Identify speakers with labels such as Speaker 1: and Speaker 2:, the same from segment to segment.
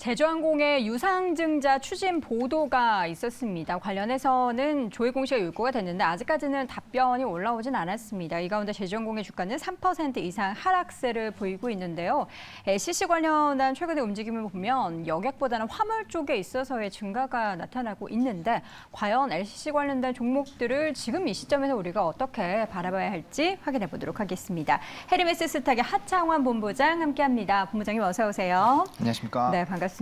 Speaker 1: 제주항공의 유상증자 추진 보도가 있었습니다. 관련해서는 조회 공시가 요구가 됐는데 아직까지는 답변이 올라오진 않았습니다. 이 가운데 제주항공의 주가는 3% 이상 하락세를 보이고 있는데요. LCC 관련한 최근의 움직임을 보면 여객보다는 화물 쪽에 있어서의 증가가 나타나고 있는데 과연 LCC 관련된 종목들을 지금 이 시점에서 우리가 어떻게 바라봐야 할지 확인해 보도록 하겠습니다. 헤르메스 스탁의 하창환 본부장 함께합니다. 본부장님 어서 오세요.
Speaker 2: 안녕하십니까.
Speaker 1: 네, 반갑습니다.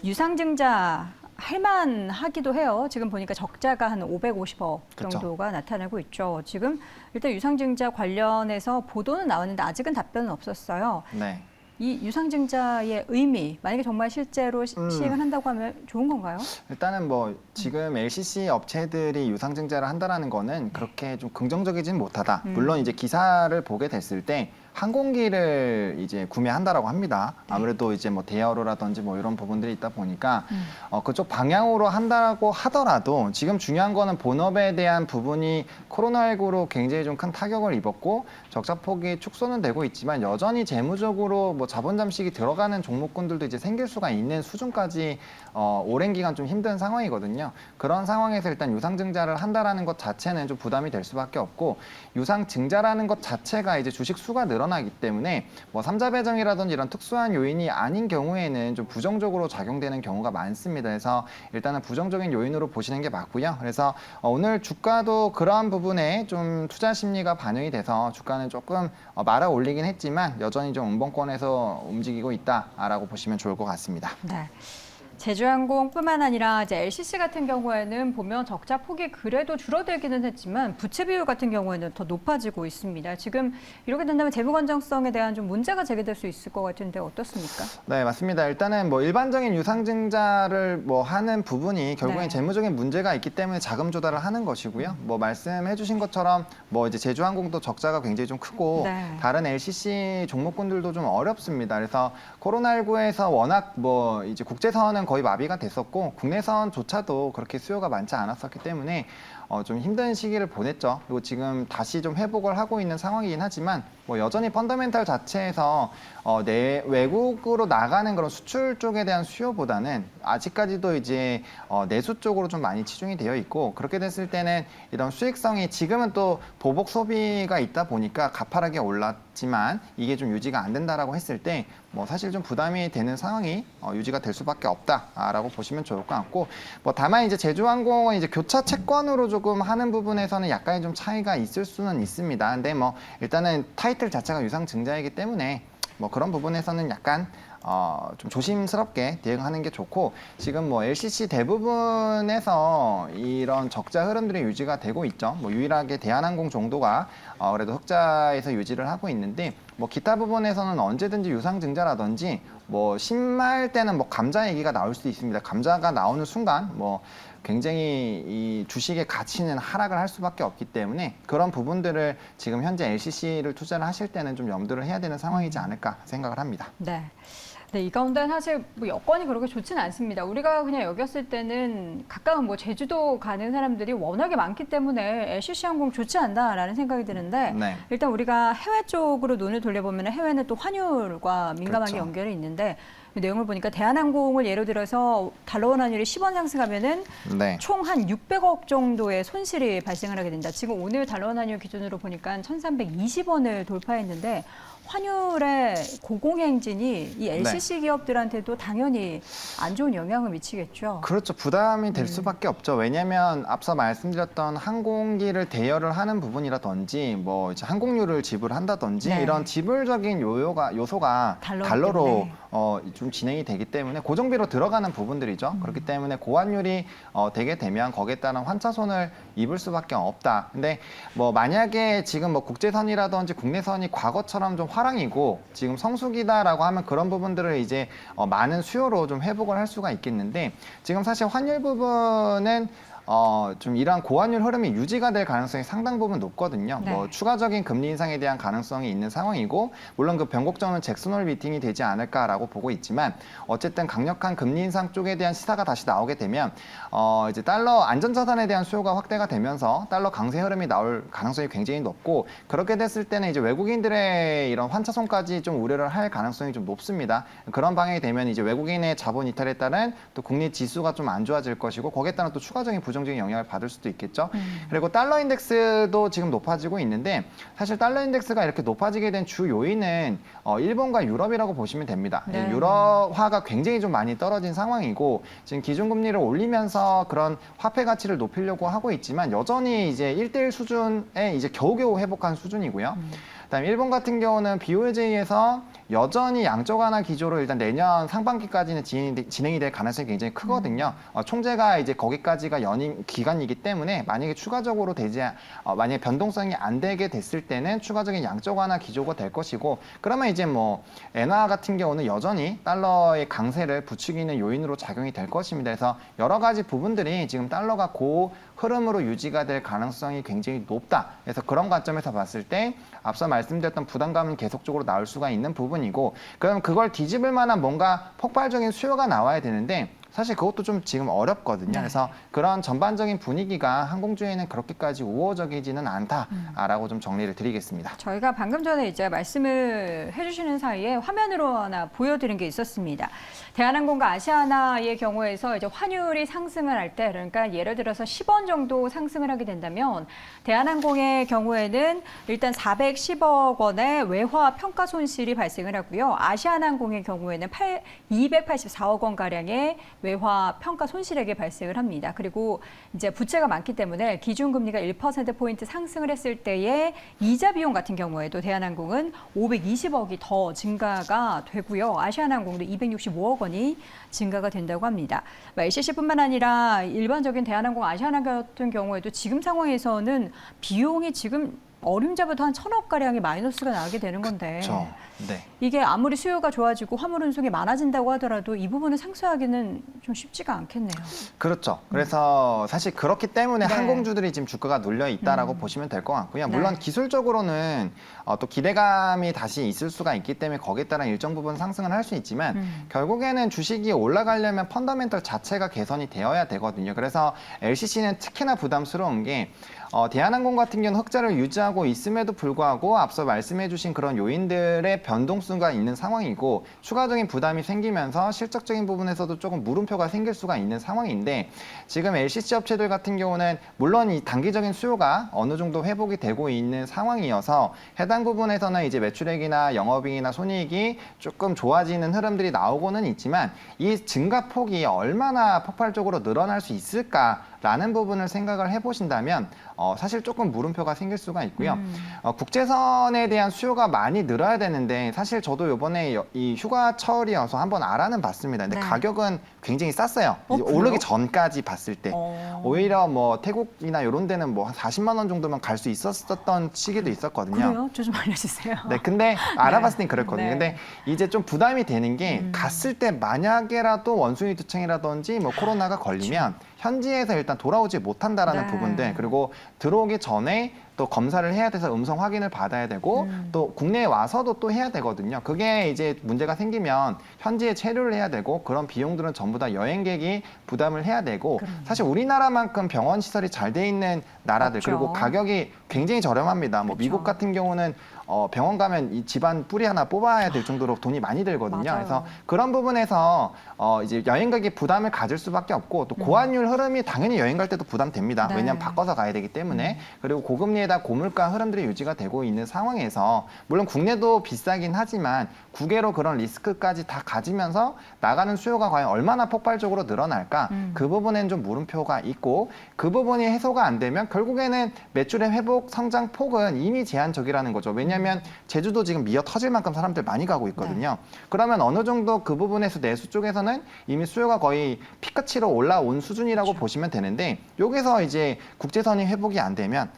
Speaker 1: 유상증자 할만하기도 해요. 지금 보니까 적자가 한 550억 정도가 나타나고 있죠. 지금 일단 유상증자 관련해서 보도는 나왔는데 아직은 답변은 없었어요.
Speaker 2: 네.
Speaker 1: 이 유상증자의 의미, 만약에 정말 실제로 시행을 한다고 하면 좋은 건가요?
Speaker 2: 일단은 뭐 지금 LCC 업체들이 유상증자를 한다라는 거는 그렇게 좀 긍정적이진 못하다. 물론 이제 기사를 보게 됐을 때 항공기를 이제 구매한다라고 합니다. 아무래도 이제 뭐 대여로라든지 뭐 이런 부분들이 있다 보니까 그쪽 방향으로 한다고 하더라도 지금 중요한 거는 본업에 대한 부분이 코로나19로 굉장히 좀 큰 타격을 입었고 적자폭이 축소는 되고 있지만 여전히 재무적으로 뭐 자본 잠식이 들어가는 종목군들도 이제 생길 수가 있는 수준까지 오랜 기간 좀 힘든 상황이거든요. 그런 상황에서 일단 유상증자를 한다라는 것 자체는 좀 부담이 될 수밖에 없고 유상증자라는 것 자체가 이제 주식 수가 늘어나기 때문에 뭐 삼자 배정이라든지 이런 특수한 요인이 아닌 경우에는 좀 부정적으로 작용되는 경우가 많습니다. 그래서 일단은 부정적인 요인으로 보시는 게 맞고요. 그래서 오늘 주가도 그러한 부분에 좀 투자 심리가 반영이 돼서 주가는 조금 말아 올리긴 했지만 여전히 좀 음봉권에서 움직이고 있다라고 보시면 좋을 것 같습니다.
Speaker 1: 네. 제주항공뿐만 아니라 이제 LCC 같은 경우에는 보면 적자 폭이 그래도 줄어들기는 했지만 부채 비율 같은 경우에는 더 높아지고 있습니다. 지금 이렇게 된다면 재무 건전성에 대한 좀 문제가 제기될 수 있을 것 같은데 어떻습니까?
Speaker 2: 네, 맞습니다. 일단은 뭐 일반적인 유상증자를 뭐 하는 부분이 결국엔 재무적인 문제가 있기 때문에 자금 조달을 하는 것이고요. 뭐 말씀해 주신 것처럼 뭐 이제 제주항공도 적자가 굉장히 좀 크고 다른 LCC 종목군들도 좀 어렵습니다. 그래서 코로나19에서 워낙 뭐 이제 국제선은 거의 마비가 됐었고 국내선조차도 그렇게 수요가 많지 않았었기 때문에 좀 힘든 시기를 보냈죠. 그리고 지금 다시 좀 회복을 하고 있는 상황이긴 하지만 뭐 여전히 펀더멘탈 자체에서 외국으로 나가는 그런 수출 쪽에 대한 수요보다는 아직까지도 이제 내수 쪽으로 좀 많이 치중이 되어 있고 그렇게 됐을 때는 이런 수익성이 지금은 또 보복 소비가 있다 보니까 가파르게 올랐지만 이게 좀 유지가 안 된다라고 했을 때 뭐 사실 좀 부담이 되는 상황이 유지가 될 수밖에 없다라고 보시면 좋을 것 같고 뭐 다만 이제 제주항공은 이제 교차 채권으로 조금 하는 부분에서는 약간의 좀 차이가 있을 수는 있습니다. 근데 뭐 일단은 타이틀 자체가 유상증자이기 때문에 뭐 그런 부분에서는 약간 좀 조심스럽게 대응하는 게 좋고 지금 뭐 LCC 대부분에서 이런 적자 흐름들이 유지가 되고 있죠. 뭐 유일하게 대한항공 정도가 그래도 흑자에서 유지를 하고 있는데 뭐 기타 부분에서는 언제든지 유상증자라든지 뭐 신말 때는 뭐 감자 얘기가 나올 수도 있습니다. 감자가 나오는 순간 뭐 굉장히 이 주식의 가치는 하락을 할 수밖에 없기 때문에 그런 부분들을 지금 현재 LCC를 투자를 하실 때는 좀 염두를 해야 되는 상황이지 않을까 생각을 합니다.
Speaker 1: 네. 네, 이 가운데 사실 뭐 여건이 그렇게 좋지는 않습니다. 우리가 그냥 여겼을 때는 가까운 뭐 제주도 가는 사람들이 워낙에 많기 때문에 LCC 항공 좋지 않다라는 생각이 드는데 일단 우리가 해외 쪽으로 눈을 돌려보면 해외는 또 환율과 민감하게 연결이 있는데 내용을 보니까 대한항공을 예로 들어서 달러원 환율이 10원 상승하면은 총 한 600억 정도의 손실이 발생을 하게 된다. 지금 오늘 달러원 환율 기준으로 보니까 1,320원을 돌파했는데 환율의 고공행진이 이 LCC 기업들한테도 당연히 안 좋은 영향을 미치겠죠.
Speaker 2: 그렇죠. 부담이 될 수밖에 없죠. 왜냐하면 앞서 말씀드렸던 항공기를 대여를 하는 부분이라든지 뭐 이제 항공료를 지불한다든지 이런 지불적인 요소가 달러로 좀 진행이 되기 때문에 고정비로 들어가는 부분들이죠. 그렇기 때문에 고환율이 되게 되면 거기에 따른 환차손을 입을 수밖에 없다. 근데 뭐 만약에 지금 뭐 국제선이라든지 국내선이 과거처럼 좀 화랑이고 지금 성수기다라고 하면 그런 부분들을 이제 많은 수요로 좀 회복을 할 수가 있겠는데 지금 사실 환율 부분은 좀 이러한 고환율 흐름이 유지가 될 가능성이 상당 부분 높거든요.
Speaker 1: 네.
Speaker 2: 뭐 추가적인 금리 인상에 대한 가능성이 있는 상황이고, 물론 그 변곡점은 잭슨 홀 미팅이 되지 않을까라고 보고 있지만, 어쨌든 강력한 금리 인상 쪽에 대한 시사가 다시 나오게 되면 이제 달러 안전자산에 대한 수요가 확대가 되면서 달러 강세 흐름이 나올 가능성이 굉장히 높고, 그렇게 됐을 때는 이제 외국인들의 이런 환차손까지 좀 우려를 할 가능성이 좀 높습니다. 그런 방향이 되면 이제 외국인의 자본 이탈에 따른 또 국내 지수가 좀 안 좋아질 것이고, 거기에 따른 또 추가적인 부정적인 영향을 받을 수도 있겠죠. 그리고 달러 인덱스도 지금 높아지고 있는데, 사실 달러 인덱스가 이렇게 높아지게 된 주 요인은 일본과 유럽이라고 보시면 됩니다.
Speaker 1: 네.
Speaker 2: 유럽화가 굉장히 좀 많이 떨어진 상황이고, 지금 기준금리를 올리면서 그런 화폐 가치를 높이려고 하고 있지만, 여전히 이제 1대1 수준에 이제 겨우겨우 회복한 수준이고요. 그다음에 일본 같은 경우는 BOJ에서 여전히 양적 완화 기조로 일단 내년 상반기까지는 진행이 될 가능성이 굉장히 크거든요. 총재가 이제 거기까지가 연임 기간이기 때문에, 만약에 추가적으로 만약에 변동성이 안 되게 됐을 때는 추가적인 양적 완화 기조가 될 것이고, 그러면 이제 뭐 엔화 같은 경우는 여전히 달러의 강세를 부추기는 요인으로 작용이 될 것입니다. 그래서 여러 가지 부분들이 지금 달러가 고 흐름으로 유지가 될 가능성이 굉장히 높다. 그래서 그런 관점에서 봤을 때 앞서 말씀드렸던 부담감은 계속적으로 나올 수가 있는 부분이고, 그럼 그걸 뒤집을 만한 뭔가 폭발적인 수요가 나와야 되는데, 사실 그것도 좀 지금 어렵거든요.
Speaker 1: 네.
Speaker 2: 그래서 그런 전반적인 분위기가 항공주에는 그렇게까지 우호적이지는 않다라고 좀 정리를 드리겠습니다.
Speaker 1: 저희가 방금 전에 이제 말씀을 해주시는 사이에 화면으로 하나 보여드린 게 있었습니다. 대한항공과 아시아나의 경우에서 이제 환율이 상승을 할 때, 그러니까 예를 들어서 10원 정도 상승을 하게 된다면, 대한항공의 경우에는 일단 410억 원의 외화 평가 손실이 발생을 하고요. 아시아나항공의 경우에는 284억 원 가량의 외화 평가 손실액이 발생을 합니다. 그리고 이제 부채가 많기 때문에 기준금리가 1%포인트 상승을 했을 때의 이자 비용 같은 경우에도 대한항공은 520억이 더 증가가 되고요. 아시아나항공도 265억 원이 증가가 된다고 합니다. LCC뿐만 아니라 일반적인 대한항공, 아시아나 같은 경우에도 지금 상황에서는 비용이 지금 어림잡아도 한 1,000억 가량의 마이너스가 나게 되는 건데,
Speaker 2: 그렇죠. 네.
Speaker 1: 이게 아무리 수요가 좋아지고 화물 운송이 많아진다고 하더라도 이 부분을 상쇄하기는 좀 쉽지가 않겠네요.
Speaker 2: 그렇죠. 그래서 사실 그렇기 때문에
Speaker 1: 네.
Speaker 2: 항공주들이 지금 주가가 눌려 있다라고 보시면 될 것 같고요. 물론
Speaker 1: 네.
Speaker 2: 기술적으로는 또 기대감이 다시 있을 수가 있기 때문에 거기에 따라 일정 부분 상승을 할 수 있지만, 결국에는 주식이 올라가려면 펀더멘털 자체가 개선이 되어야 되거든요. 그래서 LCC는 특히나 부담스러운 게, 대한항공 같은 경우는 흑자를 유지하고 있음에도 불구하고 앞서 말씀해 주신 그런 요인들의 변동수가 있는 상황이고, 추가적인 부담이 생기면서 실적적인 부분에서도 조금 물음표가 생길 수가 있는 상황인데, 지금 LCC 업체들 같은 경우는 물론 이 단기적인 수요가 어느 정도 회복이 되고 있는 상황이어서 해당 부분에서는 이제 매출액이나 영업이익이나 손익이 조금 좋아지는 흐름들이 나오고는 있지만, 이 증가폭이 얼마나 폭발적으로 늘어날 수 있을까라는 부분을 생각을 해보신다면 사실 조금 물음표가 생길 수가 있고요. 국제선에 대한 수요가 많이 늘어야 되는데, 사실 저도 이번에 이 휴가철이어서 한번 알아는 봤습니다. 근데
Speaker 1: 네.
Speaker 2: 가격은 굉장히 쌌어요. 이제
Speaker 1: 그래요?
Speaker 2: 오르기 전까지 봤을 때. 오히려 뭐 태국이나 이런 데는 뭐 한 40만 원 정도면 갈 수 있었던 시기도 있었거든요.
Speaker 1: 그래요? 저 좀 알려주세요.
Speaker 2: 네, 근데 알아봤을 땐 그랬거든요.
Speaker 1: 네.
Speaker 2: 근데 이제 좀 부담이 되는 게, 갔을 때 만약에라도 원숭이 두창이라든지 뭐 코로나가 걸리면 현지에서 일단 돌아오지 못한다라는
Speaker 1: 네.
Speaker 2: 부분들, 그리고 들어오기 전에 또 검사를 해야 돼서 음성 확인을 받아야 되고, 또 국내에 와서도 또 해야 되거든요. 그게 이제 문제가 생기면 현지에 체류를 해야 되고, 그런 비용들은 전부 다 여행객이 부담을 해야 되고, 사실 우리나라만큼 병원 시설이 잘 돼 있는 나라들,
Speaker 1: 없죠.
Speaker 2: 그리고 가격이 굉장히 저렴합니다. 뭐
Speaker 1: 그렇죠.
Speaker 2: 미국 같은 경우는 병원 가면 이 집안 뿌리 하나 뽑아야 될 정도로 돈이 많이 들거든요.
Speaker 1: 맞아요.
Speaker 2: 그래서 그런 부분에서 이제 여행객이 부담을 가질 수밖에 없고, 또 고환율 흐름이 당연히 여행 갈 때도 부담됩니다.
Speaker 1: 네.
Speaker 2: 왜냐하면 바꿔서 가야 되기 때문에. 그리고 고금리에다 고물가 흐름들이 유지가 되고 있는 상황에서, 물론 국내도 비싸긴 하지만 국외로 그런 리스크까지 다 가지면서 나가는 수요가 과연 얼마나 폭발적으로 늘어날까, 그 부분엔 좀 물음표가 있고, 그 부분이 해소가 안 되면 결국에는 매출의 회복 성장 폭은 이미 제한적이라는 거죠. 왜냐하면 제주도 지금 미어 터질 만큼 사람들 많이 가고 있거든요. 그러면 어느 정도 그 부분에서 내수 쪽에서는 이미 수요가 거의 피크치로 올라온 수준이라고 보시면 되는데, 여기서 이제 국제선이 회복이 안 되면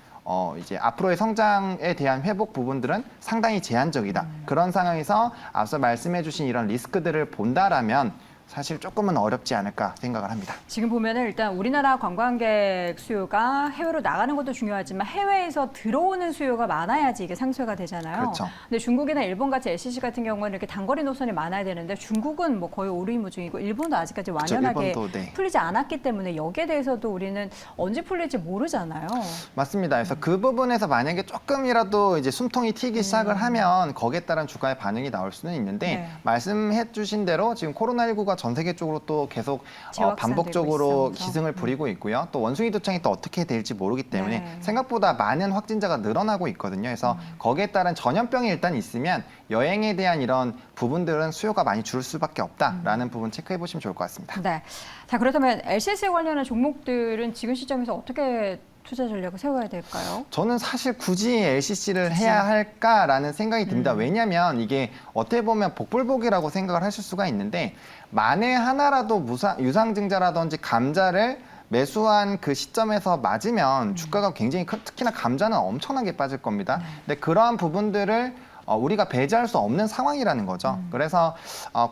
Speaker 2: 이제 앞으로의 성장에 대한 회복 부분들은 상당히 제한적이다. 그런 상황에서 앞서 말씀해 주신 이런 리스크들을 본다라면 사실 조금은 어렵지 않을까 생각을 합니다.
Speaker 1: 지금 보면은 일단 우리나라 관광객 수요가 해외로 나가는 것도 중요하지만 해외에서 들어오는 수요가 많아야지 이게 상쇄가 되잖아요.
Speaker 2: 그렇죠.
Speaker 1: 근데 중국이나 일본 같이 LCC 같은 경우는 이렇게 단거리 노선이 많아야 되는데 중국은 뭐 거의 오류무중이고 일본도 아직까지
Speaker 2: 그렇죠.
Speaker 1: 완연하게
Speaker 2: 일본도, 네.
Speaker 1: 풀리지 않았기 때문에 여기에 대해서도 우리는 언제 풀릴지 모르잖아요.
Speaker 2: 맞습니다. 그래서 그 부분에서 만약에 조금이라도 이제 숨통이 튀기 시작을 하면 거기에 따른 주가의 반응이 나올 수는 있는데
Speaker 1: 네.
Speaker 2: 말씀해 주신 대로 지금 코로나19가 전 세계적으로 또 계속
Speaker 1: 재확산되고
Speaker 2: 반복적으로
Speaker 1: 있어서.
Speaker 2: 기승을 부리고 있고요. 또 원숭이 도청이 또 어떻게 될지 모르기 때문에
Speaker 1: 네.
Speaker 2: 생각보다 많은 확진자가 늘어나고 있거든요. 그래서 거기에 따른 전염병이 일단 있으면 여행에 대한 이런 부분들은 수요가 많이 줄 수밖에 없다라는 부분 체크해 보시면 좋을 것 같습니다.
Speaker 1: 네. 자, 그렇다면 LCC 관련한 종목들은 지금 시점에서 어떻게 투자 전략을 세워야 될까요?
Speaker 2: 저는 사실 굳이 LCC를 해야 할까라는 생각이 듭니다. 왜냐하면 이게 어떻게 보면 복불복이라고 생각을 하실 수가 있는데 만에 하나라도 유상증자라든지 감자를 매수한 그 시점에서 맞으면 주가가 굉장히 특히나 감자는 엄청나게 빠질 겁니다. 근데 그러한 부분들을 우리가 배제할 수 없는 상황이라는 거죠. 그래서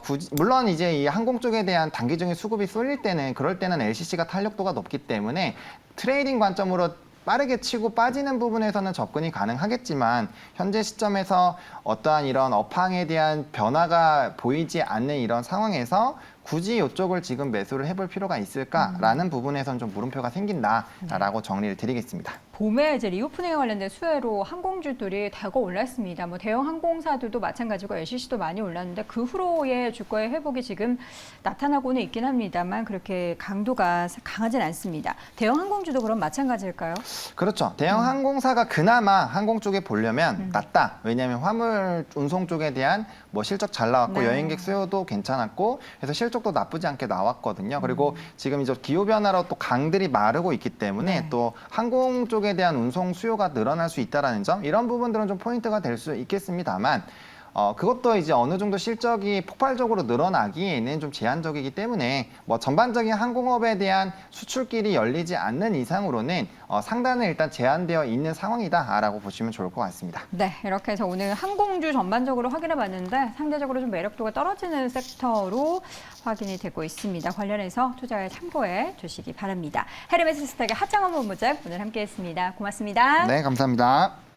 Speaker 2: 굳이 물론 이제 이 항공 쪽에 대한 단기적인 수급이 쏠릴 때는 그럴 때는 LCC가 탄력도가 높기 때문에 트레이딩 관점으로 빠르게 치고 빠지는 부분에서는 접근이 가능하겠지만 현재 시점에서 어떠한 이런 업황에 대한 변화가 보이지 않는 이런 상황에서 굳이 이쪽을 지금 매수를 해볼 필요가 있을까라는 부분에서는 좀 물음표가 생긴다라고 정리를 드리겠습니다.
Speaker 1: 봄에 이제 리오프닝에 관련된 수혜로 항공주들이 대거 올랐습니다. 뭐 대형 항공사들도 마찬가지고 LCC도 많이 올랐는데 그 후로의 주가의 회복이 지금 나타나고는 있긴 합니다만 그렇게 강도가 강하진 않습니다. 대형 항공주도 그럼 마찬가지일까요?
Speaker 2: 그렇죠. 대형 항공사가 그나마 항공 쪽에 보려면 낫다. 왜냐하면 화물 운송 쪽에 대한 뭐 실적 잘 나왔고
Speaker 1: 네.
Speaker 2: 여행객 수요도 괜찮았고 그래서 실적도 나쁘지 않게 나왔거든요. 그리고 지금 이제 기후 변화로 또 강들이 마르고 있기 때문에
Speaker 1: 네.
Speaker 2: 또 항공 쪽에 대한 운송 수요가 늘어날 수 있다라는 점 이런 부분들은 좀 포인트가 될 수 있겠습니다만 그것도 이제 어느 정도 실적이 폭발적으로 늘어나기에는 좀 제한적이기 때문에 뭐 전반적인 항공업에 대한 수출길이 열리지 않는 이상으로는 상단은 일단 제한되어 있는 상황이다라고 보시면 좋을 것 같습니다.
Speaker 1: 네, 이렇게 해서 오늘 항공주 전반적으로 확인해 봤는데 상대적으로 좀 매력도가 떨어지는 섹터로 확인이 되고 있습니다. 관련해서 투자에 참고해 주시기 바랍니다. 헤르메스 스탁의 하창원 본부장 오늘 함께했습니다. 고맙습니다.
Speaker 2: 네, 감사합니다.